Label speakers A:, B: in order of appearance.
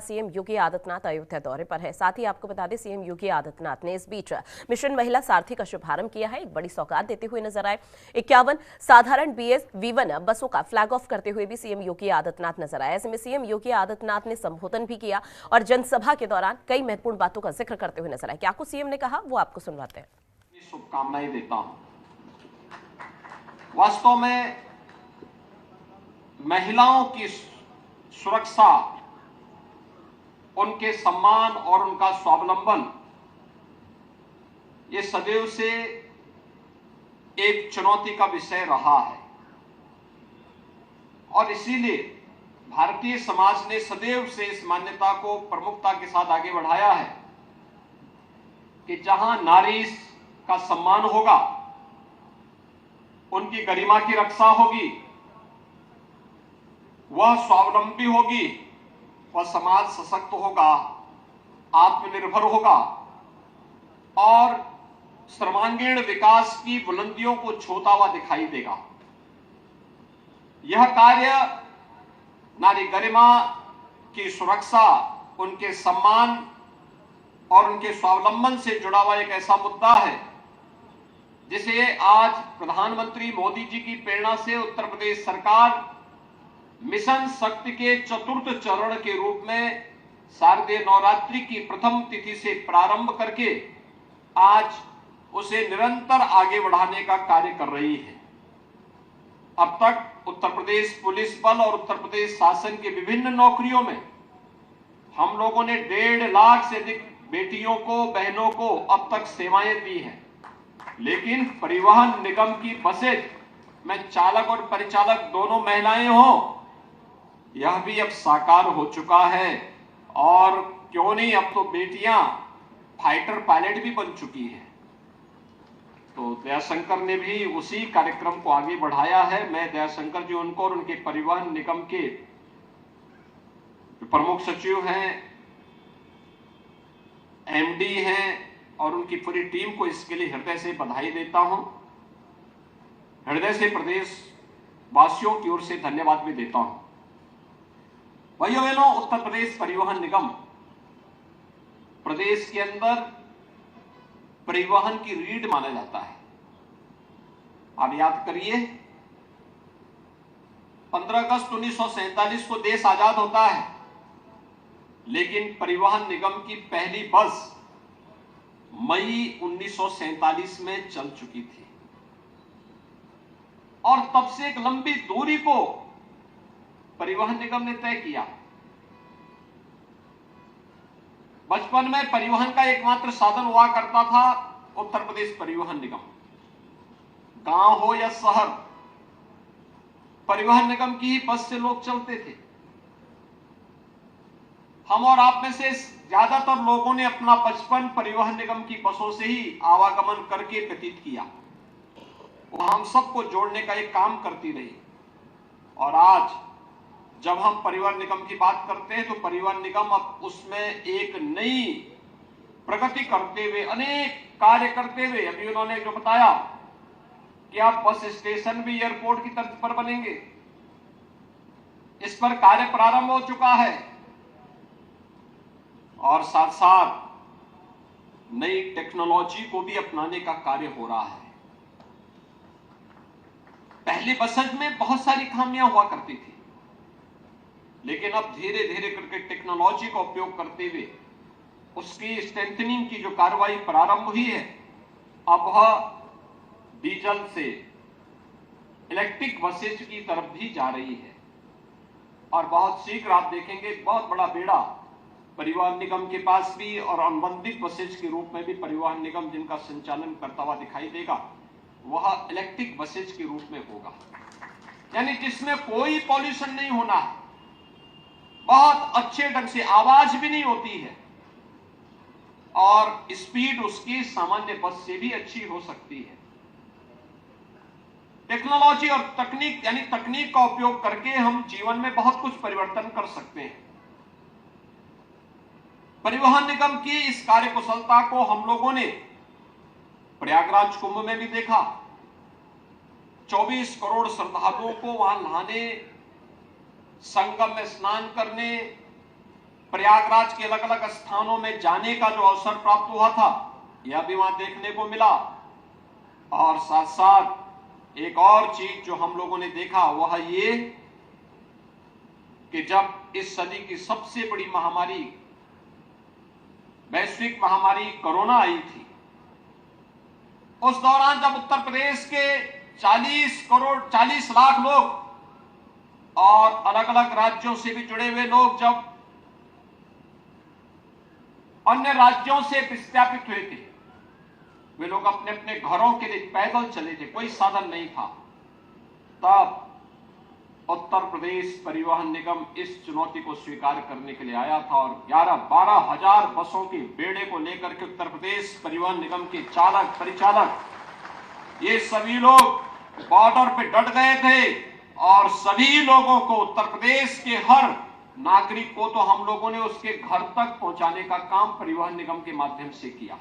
A: CM Yogi Adityanath Ayodhya दौरे पर है। साथ ही आपको बता दें, सीएम योगी आदित्यनाथ ने इस बीच मिशन महिला सारथी का शुभारंभ किया है। एक बड़ी सौगात देते हुए नजर आए। 51 साधारण BS V1 बसों का फ्लैग ऑफ करते हुए भी सीएम योगी आदित्यनाथ नजर आए। ऐसे में सीएम योगी आदित्यनाथ ने संबोधन भी किया और जनसभा के दौरान कई महत्वपूर्ण बातों का जिक्र करते हुए नजर आए। क्या कुछ सीएम ने कहा, वो आपको सुनवाते हैं।
B: शुभकामनाएं देता हूं। वास्तव में महिलाओं की सुरक्षा, उनके सम्मान और उनका स्वावलंबन, ये सदैव से एक चुनौती का विषय रहा है और इसीलिए भारतीय समाज ने सदैव से इस मान्यता को प्रमुखता के साथ आगे बढ़ाया है कि जहां नारी का सम्मान होगा, उनकी गरिमा की रक्षा होगी, वह स्वावलंबी होगी, वह समाज सशक्त होगा, आत्मनिर्भर होगा और सर्वांगीण विकास की बुलंदियों को छूता हुआ दिखाई देगा। यह कार्य नारी गरिमा की सुरक्षा, उनके सम्मान और उनके स्वावलंबन से जुड़ा हुआ एक ऐसा मुद्दा है जिसे आज प्रधानमंत्री मोदी जी की प्रेरणा से उत्तर प्रदेश सरकार मिशन शक्ति के चतुर्थ चरण के रूप में शारदीय नवरात्रि की प्रथम तिथि से प्रारंभ करके आज उसे निरंतर आगे बढ़ाने का कार्य कर रही है। अब तक उत्तर प्रदेश पुलिस बल और उत्तर प्रदेश शासन के विभिन्न नौकरियों में हम लोगों ने 1.5 लाख से अधिक बेटियों को, बहनों को अब तक सेवाएं दी हैं। लेकिन परिवहन निगम की बसें में चालक और परिचालक दोनों महिलाएं हों, यह भी अब साकार हो चुका है। और क्यों नहीं, अब तो बेटियां फाइटर पायलट भी बन चुकी हैं। तो दयाशंकर ने भी उसी कार्यक्रम को आगे बढ़ाया है। मैं दयाशंकर जी उनको और उनके परिवहन निगम के प्रमुख सचिव हैं, MD हैं और उनकी पूरी टीम को इसके लिए हृदय से बधाई देता हूं। हृदय से प्रदेश वासियों की ओर से धन्यवाद भी देता हूं। भाइयों बहनों, उत्तर प्रदेश परिवहन निगम प्रदेश के अंदर परिवहन की रीढ़ माना जाता है। आप याद करिए, 15 अगस्त 1947 को देश आजाद होता है, लेकिन परिवहन निगम की पहली बस मई 1947 में चल चुकी थी और तब से एक लंबी दूरी को परिवहन निगम ने तय किया। बचपन में परिवहन का एकमात्र साधन हुआ करता था उत्तर प्रदेश परिवहन निगम। गांव हो या शहर, परिवहन निगम की ही बस से लोग चलते थे। हम और आप में से ज्यादातर लोगों ने अपना बचपन परिवहन निगम की बसों से ही आवागमन करके व्यतीत किया। वो हम सबको जोड़ने का एक काम करती रही। और आज जब हम परिवहन निगम की बात करते हैं तो परिवहन निगम अब उसमें एक नई प्रगति करते हुए, अनेक कार्य करते हुए, अभी उन्होंने जो बताया कि आप बस स्टेशन भी एयरपोर्ट की तर्ज पर बनेंगे, इस पर कार्य प्रारंभ हो चुका है और साथ साथ नई टेक्नोलॉजी को भी अपनाने का कार्य हो रहा है। पहले बसेज में बहुत सारी खामियां हुआ करती थी, लेकिन अब धीरे धीरे करके टेक्नोलॉजी का उपयोग करते हुए उसकी स्ट्रेंथनिंग की जो कार्रवाई प्रारंभ हुई है, अब वह डीजल से इलेक्ट्रिक बसेज की तरफ भी जा रही है और बहुत शीघ्र आप देखेंगे बहुत बड़ा बेड़ा परिवहन निगम के पास भी और अनुबंधित बसेज के रूप में भी परिवहन निगम जिनका संचालन करता हुआ दिखाई देगा, वह इलेक्ट्रिक बसेज के रूप में होगा, यानी जिसमें कोई पॉल्यूशन नहीं होना है, बहुत अच्छे ढंग से आवाज भी नहीं होती है और स्पीड उसकी सामान्य बस से भी अच्छी हो सकती है। टेक्नोलॉजी और तकनीक, यानी तकनीक का उपयोग करके हम जीवन में बहुत कुछ परिवर्तन कर सकते हैं। परिवहन निगम की इस कार्यकुशलता को हम लोगों ने प्रयागराज कुंभ में भी देखा। 24 करोड़ श्रद्धालुओं को वहां नहाने, संगम में स्नान करने, प्रयागराज के अलग अलग स्थानों में जाने का जो अवसर प्राप्त हुआ था, यह भी वहां देखने को मिला। और साथ साथ एक और चीज जो हम लोगों ने देखा वह ये कि जब इस सदी की सबसे बड़ी महामारी, वैश्विक महामारी कोरोना आई थी, उस दौरान जब उत्तर प्रदेश के 40 लाख लोग और अलग अलग राज्यों से भी जुड़े हुए लोग जब अन्य राज्यों से विस्थापित हुए थे, वे लोग अपने अपने घरों के लिए पैदल चले थे, कोई साधन नहीं था, तब उत्तर प्रदेश परिवहन निगम इस चुनौती को स्वीकार करने के लिए आया था और 11-12 हजार बसों के बेड़े को लेकर के उत्तर प्रदेश परिवहन निगम के चालक, परिचालक, ये सभी लोग बॉर्डर पे डट गए थे और सभी लोगों को, उत्तर प्रदेश के हर नागरिक को तो हम लोगों ने उसके घर तक पहुंचाने का काम परिवहन निगम के माध्यम से किया।